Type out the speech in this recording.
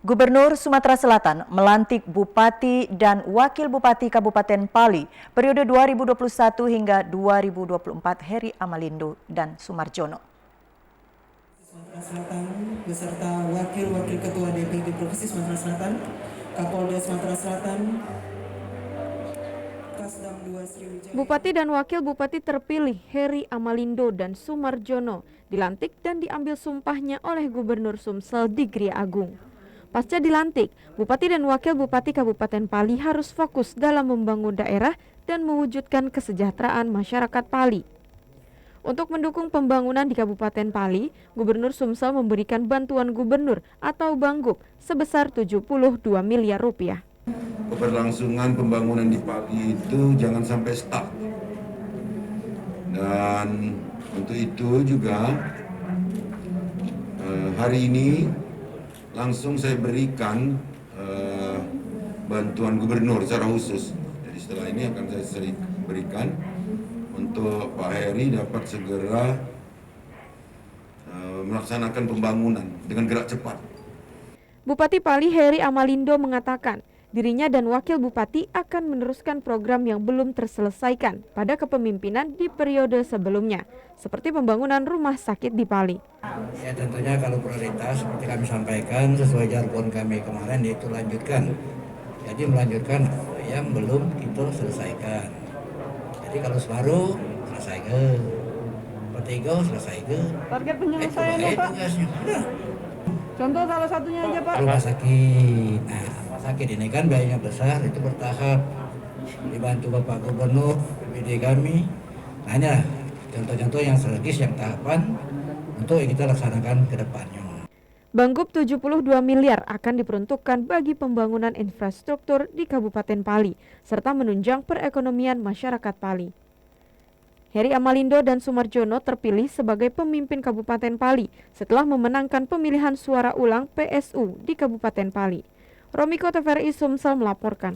Gubernur Sumatera Selatan melantik Bupati dan Wakil Bupati Kabupaten Pali periode 2021 hingga 2024 Heri Amalindo dan Sumarjono. Sumatera Selatan beserta Wakil Ketua DPD Provinsi Sumatera Selatan, Kapolda Sumatera Selatan, Kasdam 2 Sriwijaya. Bupati dan Wakil Bupati terpilih Heri Amalindo dan Sumarjono dilantik dan diambil sumpahnya oleh Gubernur Sumsel di Gria Agung. Pasca dilantik, Bupati dan Wakil Bupati Kabupaten Pali harus fokus dalam membangun daerah dan mewujudkan kesejahteraan masyarakat Pali. Untuk mendukung pembangunan di Kabupaten Pali, Gubernur Sumsel memberikan bantuan gubernur atau Banggub sebesar 72 miliar rupiah. Keberlangsungan pembangunan di Pali itu jangan sampai stuck. Dan untuk itu juga hari ini langsung saya berikan bantuan gubernur secara khusus. Jadi setelah ini akan saya berikan untuk Pak Heri dapat segera melaksanakan pembangunan dengan gerak cepat. Bupati Pali Heri Amalindo mengatakan dirinya dan Wakil Bupati akan meneruskan program yang belum terselesaikan pada kepemimpinan di periode sebelumnya, seperti pembangunan rumah sakit di Pali. Ya tentunya kalau prioritas seperti kami sampaikan sesuai jargon kami kemarin yaitu lanjutkan. Jadi melanjutkan yang belum kita selesaikan. Jadi kalau separuh selesaikan, pertiga selesaikan. Target penyelesaiannya Pak? Contoh salah satunya aja Pak. Rumah sakit. Nah, rumah sakit ini kan biayanya besar, itu bertahap. Dibantu Bapak Gubernur, BPD kami. Nah, ini contoh-contoh yang strategis, yang tahapan untuk kita laksanakan ke depannya. Banggub 72 miliar akan diperuntukkan bagi pembangunan infrastruktur di Kabupaten Pali, serta menunjang perekonomian masyarakat Pali. Heri Amalindo dan Sumarjono terpilih sebagai pemimpin Kabupaten Pali setelah memenangkan pemilihan suara ulang PSU di Kabupaten Pali. Romiko TVRI Sumsel melaporkan.